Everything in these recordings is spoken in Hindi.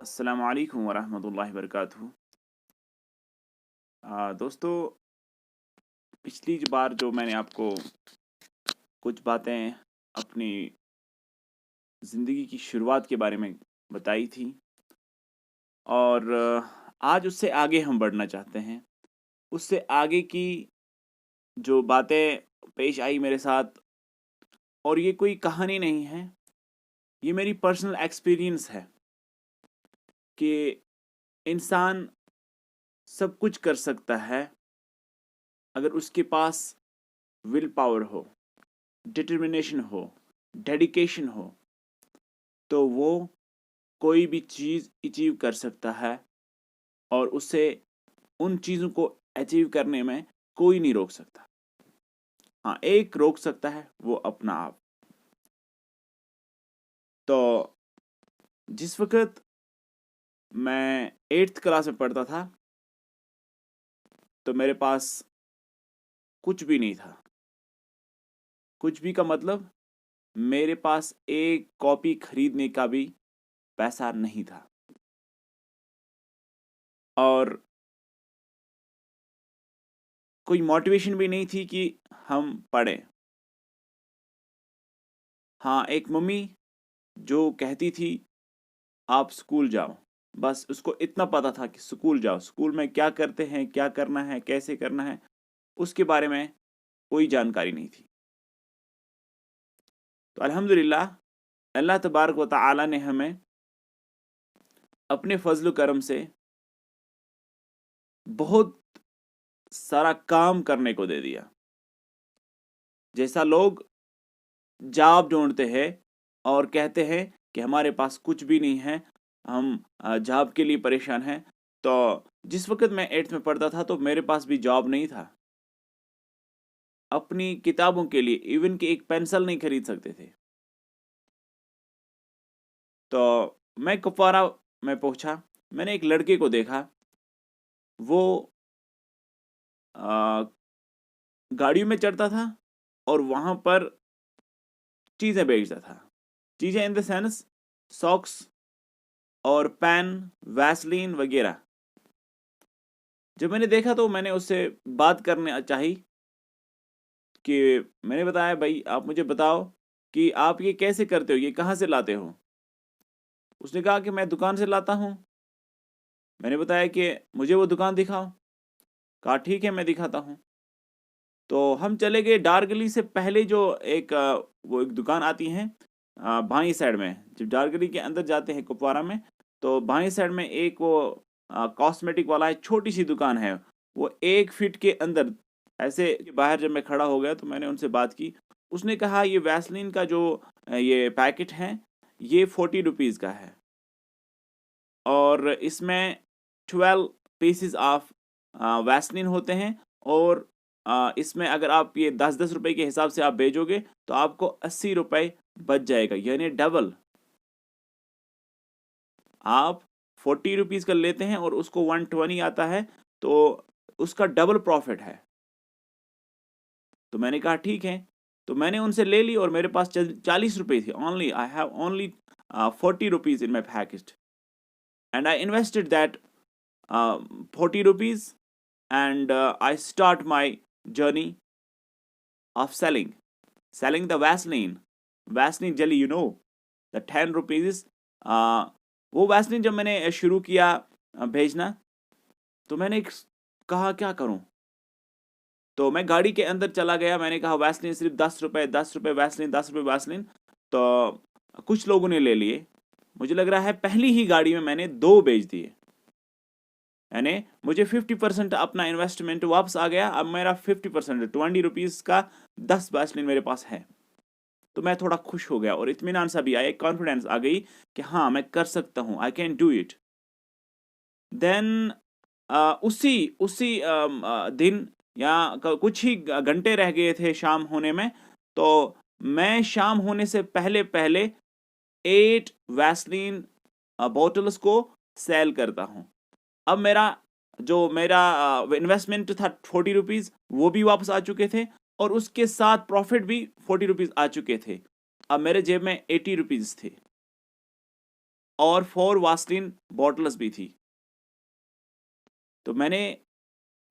अस्सलामु अलैकुम वरहमतुल्लाहि वबरकातुहू। दोस्तों, पिछली बार जो मैंने आपको कुछ बातें अपनी ज़िंदगी की शुरुआत के बारे में बताई थी और आज उससे आगे हम बढ़ना चाहते हैं। उससे आगे की जो बातें पेश आई मेरे साथ, और ये कोई कहानी नहीं है, ये मेरी पर्सनल एक्सपीरियंस है कि इंसान सब कुछ कर सकता है अगर उसके पास विल पावर हो, डिटर्मिनेशन हो, डेडिकेशन हो, तो वो कोई भी चीज़ अचीव कर सकता है और उसे उन चीज़ों को अचीव करने में कोई नहीं रोक सकता। हाँ, एक रोक सकता है, वो अपना आप। तो जिस वक्त मैं 8th क्लास में पढ़ता था तो मेरे पास कुछ भी नहीं था। कुछ भी का मतलब, मेरे पास एक कॉपी खरीदने का भी पैसा नहीं था और कोई मोटिवेशन भी नहीं थी कि हम पढ़ें। हाँ, एक मम्मी जो कहती थी आप स्कूल जाओ, बस उसको इतना पता था कि स्कूल जाओ, स्कूल में क्या करते हैं, क्या करना है, कैसे करना है, उसके बारे में कोई जानकारी नहीं थी। तो अल्हम्दुलिल्लाह, अल्लाह तबारक व तआला ने हमें अपने फजल करम से बहुत सारा काम करने को दे दिया। जैसा लोग जॉब ढूंढते हैं और कहते हैं कि हमारे पास कुछ भी नहीं है, हम जॉब के लिए परेशान हैं। तो जिस वक्त मैं 8th में पढ़ता था तो मेरे पास भी जॉब नहीं था। अपनी किताबों के लिए इवन कि एक पेंसिल नहीं खरीद सकते थे। तो मैं कुपवारा में पहुंचा, मैंने एक लड़के को देखा, वो आ, गाड़ियों में चढ़ता था और वहां पर चीजें बेचता था। चीजें इन द सेंस सॉक्स और पेन, वैसलीन वगैरह। जब मैंने देखा तो मैंने उससे बात करने चाही कि मैंने बताया, भाई आप मुझे बताओ कि आप ये कैसे करते हो, ये कहाँ से लाते हो। उसने कहा कि मैं दुकान से लाता हूँ। मैंने बताया कि मुझे वो दुकान दिखाओ। कहा ठीक है, मैं दिखाता हूँ। तो हम चले गए डार गली से पहले जो एक वो एक दुकान आती है बाईं साइड में। जब डार गली के अंदर जाते हैं कुपवारा में, तो बाईं साइड में एक वो कॉस्मेटिक वाला है, छोटी सी दुकान है। वो 1 फीट के अंदर ऐसे बाहर जब मैं खड़ा हो गया तो मैंने उनसे बात की। उसने कहा ये वैसलीन का जो ये पैकेट है, ये 40 रुपीज़ का है और इसमें 12 पीसेस ऑफ वैसलीन होते हैं। और इसमें अगर आप ये 10-10 रुपए के हिसाब से आप भेजोगे तो आपको 80 रुपए बच जाएगा, यानी डबल। आप 40 रुपीज़ का लेते हैं और उसको 120 आता है, तो उसका डबल प्रॉफिट है। तो मैंने कहा ठीक है। तो मैंने उनसे ले ली और मेरे पास 40 रुपए थे। Only I have only 40 rupees in my package and I invested that 40 rupees, and I start my journey of selling the Vaseline jelly, the 10 rupees। वो वैसलीन जब मैंने शुरू किया भेजना, तो मैंने कहा क्या करूं। तो मैं गाड़ी के अंदर चला गया, मैंने कहा वैसलीन सिर्फ 10 रुपए, 10 रुपए वैसलीन, 10 रुपए वैसलीन। तो कुछ लोगों ने ले लिए। मुझे लग रहा है पहली ही गाड़ी में मैंने 2 बेच दिए, यानी मुझे 50% अपना इन्वेस्टमेंट वापस आ गया। अब मेरा 50%, 20 रुपीज़ का 10 वैसलीन मेरे पास है। तो मैं थोड़ा खुश हो गया और इत्मीनान सा भी आया, कॉन्फिडेंस आ गई कि हाँ मैं कर सकता हूँ, I can do it. Then उसी उसी दिन या कुछ ही घंटे रह गए थे शाम होने में। तो मैं शाम होने से पहले पहले 8 वैसलीन बॉटल्स को सेल करता हूँ। अब मेरा इन्वेस्टमेंट था 40 रुपीज़, वो भी वापस आ चुके थे और उसके साथ प्रॉफिट भी 40 रुपीज़ आ चुके थे। अब मेरे जेब में 80 रुपीज़ थे। और 4 वासलिन बॉटल्स भी थी। तो मैंने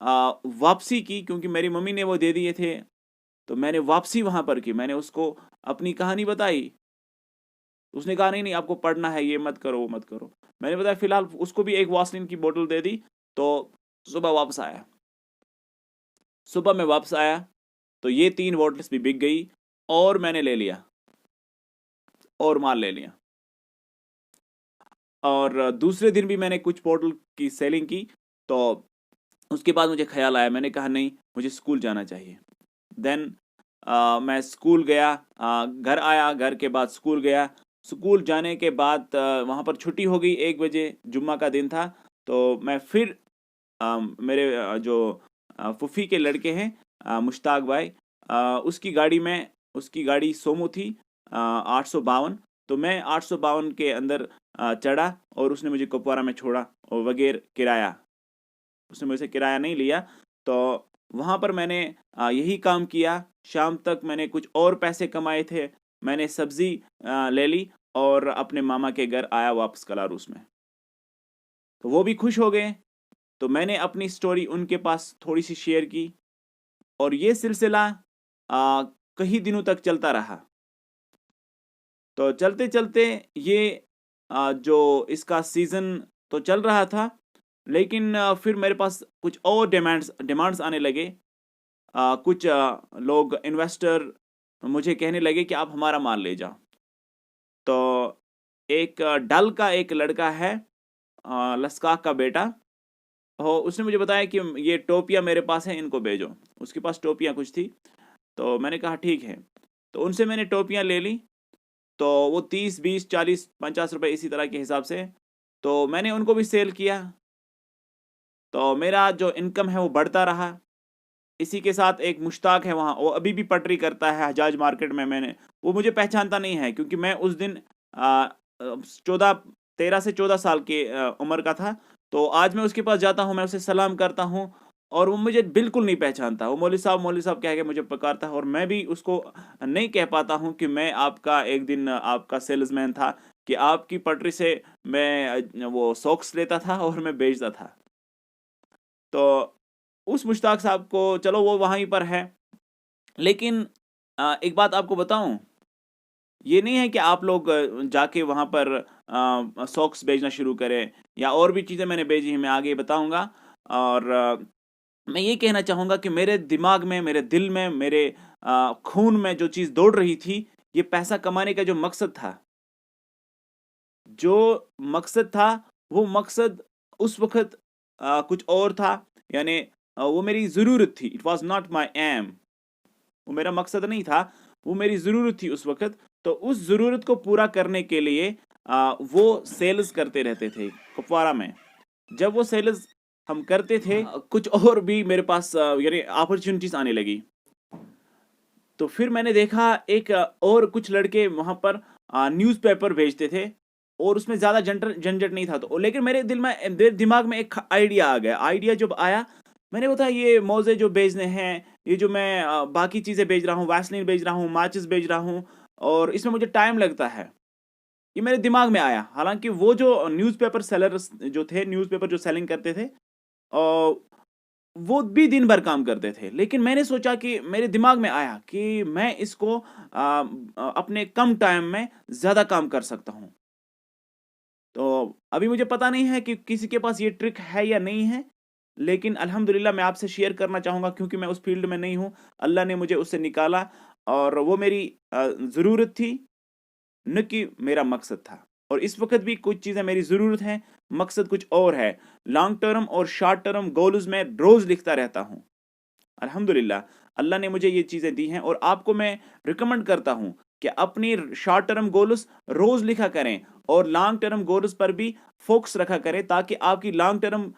वापसी की, क्योंकि मेरी मम्मी ने वो दे दिए थे, तो मैंने वापसी वहाँ पर की। मैंने उसको अपनी कहानी बताई। उसने कहा नहीं नहीं आपको पढ़ना है, ये मत करो वो मत करो। मैंने बताया, फिलहाल उसको भी एक वासलिन की बोतल दे दी। तो सुबह वापस आया। सुबह मैं वापस आया तो ये 3 बॉटल्स भी बिक गई और मैंने ले लिया और माल ले लिया। और दूसरे दिन भी मैंने कुछ बॉटल की सेलिंग की। तो उसके बाद मुझे ख्याल आया, मैंने कहा नहीं मुझे स्कूल जाना चाहिए। देन मैं स्कूल गया, घर आया, घर के बाद स्कूल गया। स्कूल जाने के बाद वहाँ पर छुट्टी हो गई, 1 बजे जुम्मा का दिन था। तो मैं फिर मेरे जो फूफी के लड़के हैं, मुश्ताक भाई, उसकी गाड़ी में, उसकी गाड़ी सोमो थी 852। तो मैं 852 के अंदर चढ़ा और उसने मुझे कुपवारा में छोड़ा, और बगैर किराया। उसने मुझसे किराया नहीं लिया। तो वहाँ पर मैंने यही काम किया। शाम तक मैंने कुछ और पैसे कमाए थे। मैंने सब्जी ले ली और अपने मामा के घर आया वापस कलारूस में। तो वो भी खुश हो गए। तो मैंने अपनी स्टोरी उनके पास थोड़ी सी शेयर की और ये सिलसिला कई दिनों तक चलता रहा। तो चलते चलते ये जो इसका सीज़न तो चल रहा था, लेकिन फिर मेरे पास कुछ और डिमांड्स आने लगे। कुछ लोग इन्वेस्टर मुझे कहने लगे कि आप हमारा माल ले जाओ। तो एक डल का एक लड़का है, लस्काक का बेटा, हो उसने मुझे बताया कि ये टोपियाँ मेरे पास हैं, इनको भेजो। उसके पास टोपियाँ कुछ थी। तो मैंने कहा ठीक है। तो उनसे मैंने टोपियाँ ले ली। तो वो 30, 20, 40, 50 रुपए इसी तरह के हिसाब से, तो मैंने उनको भी सेल किया। तो मेरा जो इनकम है वो बढ़ता रहा। इसी के साथ एक मुश्ताक है वहाँ, वो अभी भी पटरी करता है हजाज मार्केट में। वो मुझे पहचानता नहीं है, क्योंकि मैं उस दिन 13 से 14 साल की उम्र का था। तो आज मैं उसके पास जाता हूँ, मैं उसे सलाम करता हूँ और वो मुझे बिल्कुल नहीं पहचानता। वो मौलवी साहब कह के मुझे पुकारता है, और मैं भी उसको नहीं कह पाता हूँ कि मैं आपका एक दिन आपका सेल्समैन था, कि आपकी पटरी से मैं वो सॉक्स लेता था और मैं बेचता था। तो उस मुश्ताक साहब को, चलो वो वहीं पर है। लेकिन एक बात आपको बताऊं, ये नहीं है कि आप लोग जाके वहाँ पर सॉक्स बेचना शुरू करें, या और भी चीज़ें मैंने बेची हैं, मैं आगे बताऊंगा। और मैं ये कहना चाहूँगा कि मेरे दिमाग में, मेरे दिल में, मेरे खून में जो चीज़ दौड़ रही थी, ये पैसा कमाने का जो मकसद था, वो मकसद उस वक़्त कुछ और था। यानी वो मेरी ज़रूरत थी। It was not my aim. वो मेरा मकसद नहीं था, वो मेरी ज़रूरत थी उस वक़्त। तो उस ज़रूरत को पूरा करने के लिए वो सेल्स करते रहते थे कुपवारा में। जब वो सेल्स हम करते थे, कुछ और भी मेरे पास यानी अपॉर्च्युनिटीज़ आने लगी। तो फिर मैंने देखा एक और कुछ लड़के वहाँ पर न्यूज़पेपर भेजते थे, और उसमें ज़्यादा झंझट नहीं था। तो लेकिन मेरे दिमाग में एक आइडिया आ गया। आइडिया जब आया, मैंने बताया ये मोज़े जो बेचने हैं, ये जो मैं बाकी चीज़ें बेच रहा हूँ, वैसलीन बेच रहा हूँ, माचिस बेच रहा हूँ, और इसमें मुझे टाइम लगता है। ये मेरे दिमाग में आया। हालाँकि वो जो न्यूज़पेपर सेलर्स जो थे, न्यूज़पेपर जो सेलिंग करते थे, वो भी दिन भर काम करते थे। लेकिन मैंने सोचा, कि मेरे दिमाग में आया कि मैं इसको अपने कम टाइम में ज़्यादा काम कर सकता हूँ। तो अभी मुझे पता नहीं है कि किसी के पास ये ट्रिक है या नहीं है, लेकिन अल्हम्दुलिल्लाह मैं आपसे शेयर करना चाहूँगा, क्योंकि मैं उस फ़ील्ड में नहीं हूँ। अल्लाह ने मुझे उससे निकाला, और वो मेरी ज़रूरत थी, न कि मेरा मकसद था। और इस वक़्त भी कुछ चीज़ें मेरी ज़रूरत हैं, मकसद कुछ और है। लॉन्ग टर्म और शॉर्ट टर्म गोल्स मैं रोज़ लिखता रहता हूँ। अल्हम्दुलिल्लाह, अल्लाह ने मुझे ये चीज़ें दी हैं, और आपको मैं रिकमेंड करता हूँ कि अपनी शॉर्ट टर्म गोल्स रोज़ लिखा करें, और लॉन्ग टर्म गोल्स पर भी फ़ोकस रखा करें, ताकि आपकी लॉन्ग टर्म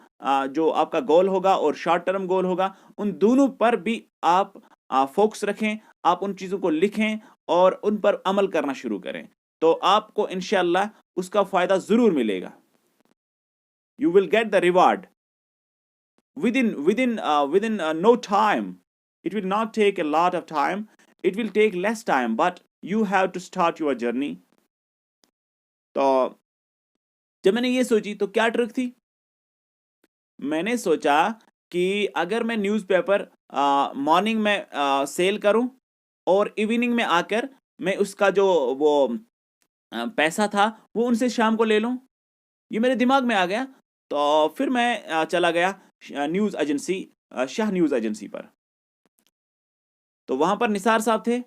जो आपका गोल होगा और शॉर्ट टर्म गोल होगा, उन दोनों पर भी आप फ़ोकस रखें, आप उन चीज़ों को लिखें और उन पर अमल करना शुरू करें। तो आपको इंशाअल्लाह उसका फ़ायदा ज़रूर मिलेगा। You will get the reward within no time. It will not take a lot of time. It will take less time, but you have to start your journey. तो जब मैंने ये सोची तो क्या ट्रिक थी, मैंने सोचा कि अगर मैं न्यूज़पेपर मॉर्निंग में सेल करूं और इवनिंग में आकर मैं उसका जो वो पैसा था वो उनसे शाम को ले लूं। ये मेरे दिमाग में आ गया। तो फिर मैं चला गया news agency, Shah news agency पर। तो वहां पर निसार साहब थे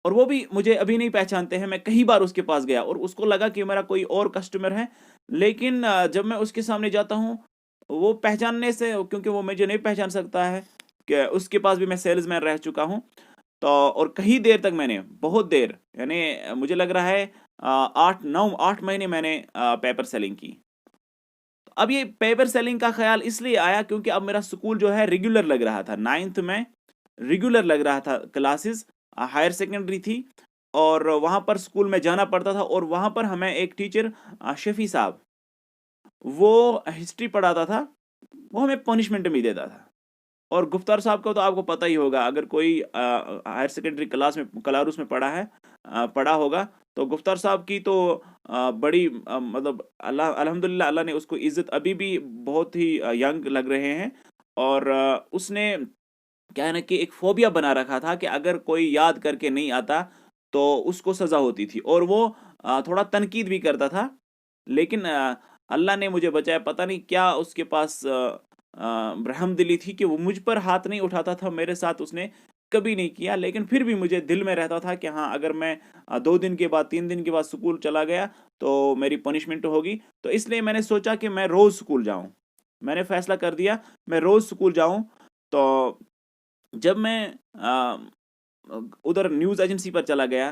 और वो भी मुझे अभी नहीं पहचानते हैं। मैं कई बार उसके पास गया और उसको लगा कि मेरा कोई और कस्टमर है, लेकिन जब मैं उसके सामने जाता हूँ वो पहचानने से, क्योंकि वो मुझे नहीं पहचान सकता है कि उसके पास भी मैं सेल्समैन रह चुका हूँ। तो और कई देर तक मैंने, बहुत देर, यानी मुझे लग रहा है 8 महीने मैंने पेपर सेलिंग की। अब ये पेपर सेलिंग का ख्याल इसलिए आया क्योंकि अब मेरा स्कूल जो है रेगुलर लग रहा था, 9th में रेगुलर लग रहा था क्लासेस, हायर सेकेंडरी थी और वहाँ पर स्कूल में जाना पड़ता था। और वहाँ पर हमें एक टीचर शफी साहब, वो हिस्ट्री पढ़ाता था, वो हमें पनिशमेंट भी देता था। और गुफ्तार साहब को तो आपको पता ही होगा, अगर कोई हायर सेकेंडरी क्लास में कलारुस में पढ़ा है, पढ़ा होगा, तो गुफ्तार साहब की तो बड़ी मतलब अल्लाह अल्हम्दुलिल्लाह अल्लाह ने उसको इज़्ज़त, अभी भी बहुत ही यंग लग रहे हैं। और उसने क्या है ना कि एक फ़ोबिया बना रखा था कि अगर कोई याद करके नहीं आता तो उसको सज़ा होती थी। और वो थोड़ा तनकीद भी करता था, लेकिन अल्लाह ने मुझे बचाया। पता नहीं क्या उसके पास रहमदिली थी कि वो मुझ पर हाथ नहीं उठाता था, मेरे साथ उसने कभी नहीं किया। लेकिन फिर भी मुझे दिल में रहता था कि हाँ, अगर मैं 2 दिन के बाद 3 दिन के बाद स्कूल चला गया तो मेरी पनिशमेंट होगी। तो इसलिए मैंने सोचा कि मैं रोज़ स्कूल जाऊँ। मैंने फ़ैसला कर दिया मैं रोज़ स्कूल जाऊँ। तो जब मैं उधर न्यूज़ एजेंसी पर चला गया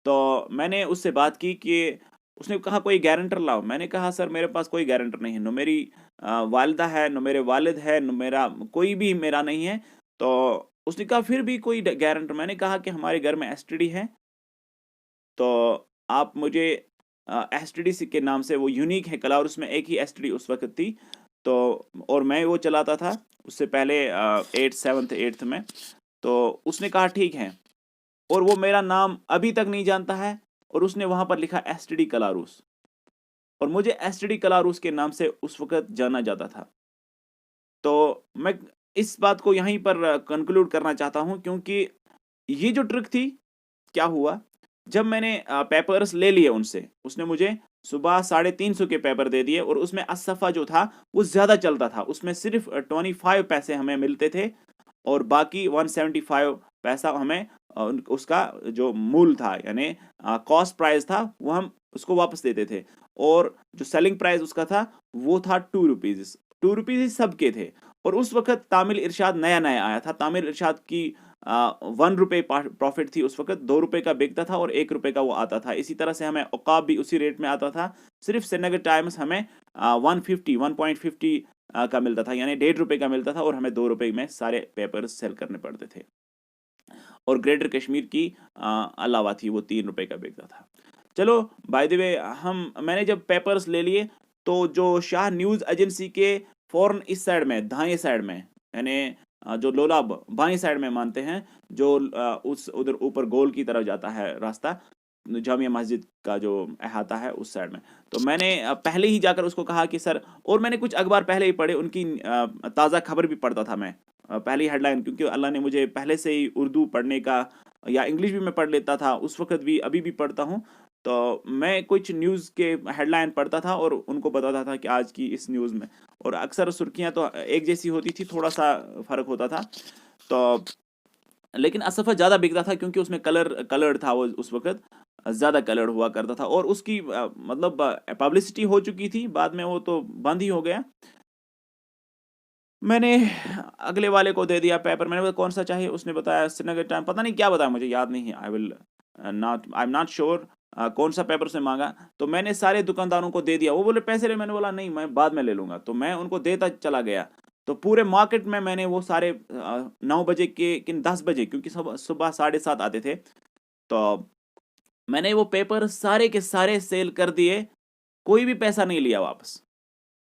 तो मैंने उससे बात की कि उसने कहा कोई गारंटर लाओ। मैंने कहा सर मेरे पास कोई गारंटर नहीं है, न मेरी वालिदा है, न मेरे वालिद है, न मेरा कोई भी मेरा नहीं है। तो उसने कहा फिर भी कोई गारंटर। मैंने कहा कि हमारे घर में एसटीडी है, तो आप मुझे एसटीडी के नाम से, वो यूनिक है, कला और उसमें एक ही एसटीडी उस वक्त थी। तो और मैं वो चलाता था उससे पहले 8th 7th 8th में। तो उसने कहा ठीक है। और वो मेरा नाम अभी तक नहीं जानता है और उसने वहां पर लिखा एसटीडी कलारूस, और मुझे एसटीडी कलारूस के नाम से उस वक्त जाना जाता था। तो मैं इस बात को यहीं पर कंक्लूड करना चाहता हूं, क्योंकि ये जो ट्रिक थी, क्या हुआ जब मैंने पेपर्स ले लिए उनसे, उसने मुझे सुबह 350 के पेपर दे दिए और उसमें असफा जो था वो ज्यादा चलता था, उसमें सिर्फ 25 पैसे हमें मिलते थे और बाकी 175 पैसा हमें उसका जो मूल था, यानी कॉस्ट प्राइस था, वो हम उसको वापस देते थे। और जो सेलिंग प्राइस उसका था वो था 2 रुपीज। 2 रुपीज सबके थे। और उस वक्त तामिल इरशाद नया नया आया था। तामिल इरशाद की 1 रुपये प्रॉफिट थी उस वक्त, 2 रुपये का बिकता था और 1 रुपये का वो आता था। इसी तरह से हमें औकाब भी उसी रेट में आता था। सिर्फ श्रीनगर टाइम्स हमें 1.50 का मिलता था, यानी 1.5 रुपये का मिलता था और हमें 2 रुपये में सारे पेपर सेल करने पड़ते थे। और ग्रेटर कश्मीर की अलावा थी, वो 3 रुपये का बिकता था। चलो बाय द वे, मैंने जब पेपर्स ले लिए तो जो शाह न्यूज़ एजेंसी के फौरन इस साइड में, दाएं साइड में, यानी जो लोलाब बाएं साइड में मानते हैं, जो उस उधर ऊपर गोल की तरफ जाता है रास्ता, जामिया मस्जिद का जो अहाता है उस साइड में। तो मैंने पहले ही जाकर उसको कहा कि सर, और मैंने कुछ अखबार पहले ही पढ़े, उनकी ताज़ा खबर भी पढ़ता था मैं, पहली हेडलाइन, क्योंकि अल्लाह ने मुझे पहले से ही उर्दू पढ़ने का, या इंग्लिश भी मैं पढ़ लेता था उस वक्त भी, अभी भी पढ़ता हूँ। तो मैं कुछ न्यूज़ के हेडलाइन पढ़ता था और उनको बताता था कि आज की इस न्यूज़ में, और अक्सर सुर्खियाँ तो एक जैसी होती थी, थोड़ा सा फ़र्क होता था। तो लेकिन असफ़ा ज़्यादा बिकता था क्योंकि उसमें कलर्ड था, वो उस वक्त ज़्यादा कलर्ड हुआ करता था। और उसकी मतलब पब्लिसिटी हो चुकी थी, बाद में वो तो बंद ही हो गया। मैंने अगले वाले को दे दिया पेपर। मैंने बोला कौन सा चाहिए, उसने बताया श्रीनगर टाइम, पता नहीं क्या बताया, मुझे याद नहीं है। आई एम नॉट श्योर कौन सा पेपर उसने मांगा। तो मैंने सारे दुकानदारों को दे दिया। वो बोले पैसे ले, मैंने बोला नहीं, मैं बाद में ले लूँगा। तो मैं उनको देता चला गया। तो पूरे मार्केट में मैंने वो सारे 9 बजे के किन 10 बजे, क्योंकि सुबह 7:30 आते थे, तो मैंने वो पेपर सारे के सारे सेल कर दिए। कोई भी पैसा नहीं लिया वापस,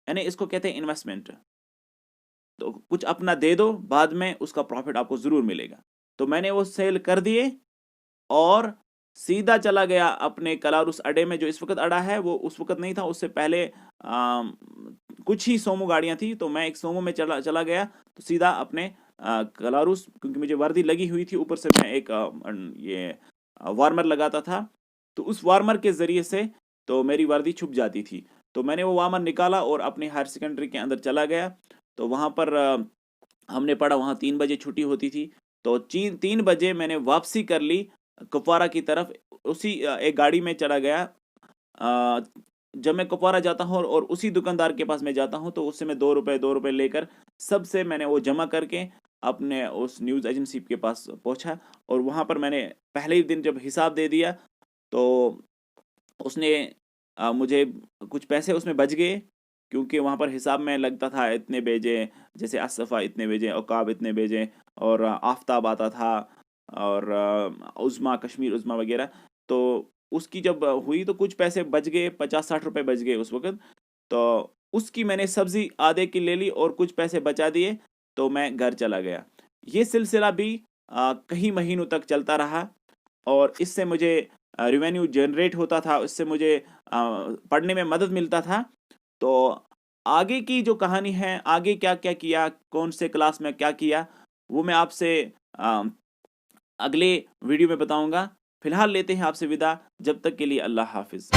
यानी इसको कहते हैं इन्वेस्टमेंट। तो कुछ अपना दे दो, बाद में उसका प्रॉफिट आपको ज़रूर मिलेगा। तो मैंने वो सेल कर दिए और सीधा चला गया अपने कलारुस अड्डे में, जो इस वक़्त अड्डा है वो उस वक़्त नहीं था, उससे पहले कुछ ही सोमो गाड़ियाँ थी, तो मैं एक सोमो में चला चला गया, तो सीधा अपने कलारुस, क्योंकि मुझे वर्दी लगी हुई थी, ऊपर से मैं एक ये वार्मर लगाता था, तो उस वार्मर के ज़रिए से तो मेरी वर्दी छुप जाती थी। तो मैंने वो वार्मर निकाला और अपनी हायर सेकेंडरी के अंदर चला गया, तो वहाँ पर हमने पढ़ा, वहाँ 3 बजे छुट्टी होती थी, तो 3 बजे मैंने वापसी कर ली कुपवारा की तरफ, उसी एक गाड़ी में चला गया। जब मैं कुपवारा जाता हूँ और उसी दुकानदार के पास मैं जाता हूँ, तो उससे मैं 2 रुपए लेकर सबसे मैंने वो जमा करके अपने उस न्यूज़ एजेंसी के पास पहुँचा, और वहाँ पर मैंने पहले ही दिन जब हिसाब दे दिया, तो उसने मुझे कुछ पैसे उसमें बच गए, क्योंकि वहाँ पर हिसाब में लगता था इतने भेजे, जैसे असफ़ा इतने भेजे, औकाब इतने भेजे, और आफ़ताब आता था, और उज़्मा, कश्मीर उज़्मा वगैरह। तो उसकी जब हुई तो कुछ पैसे बच गए, 50-60 रुपए बच गए उस वक़्त। तो उसकी मैंने सब्ज़ी आधे की ले ली और कुछ पैसे बचा दिए, तो मैं घर चला गया। ये सिलसिला भी कई महीनों तक चलता रहा, और इससे मुझे रेवेन्यू जनरेट होता था, इससे मुझे पढ़ने में मदद मिलता था। तो आगे की जो कहानी है, आगे क्या-क्या किया, कौन से क्लास में क्या किया, वो मैं आपसे अ, अगले वीडियो में बताऊँगा। फिलहाल लेते हैं आपसे विदा, जब तक के लिए अल्लाह हाफ़िज़।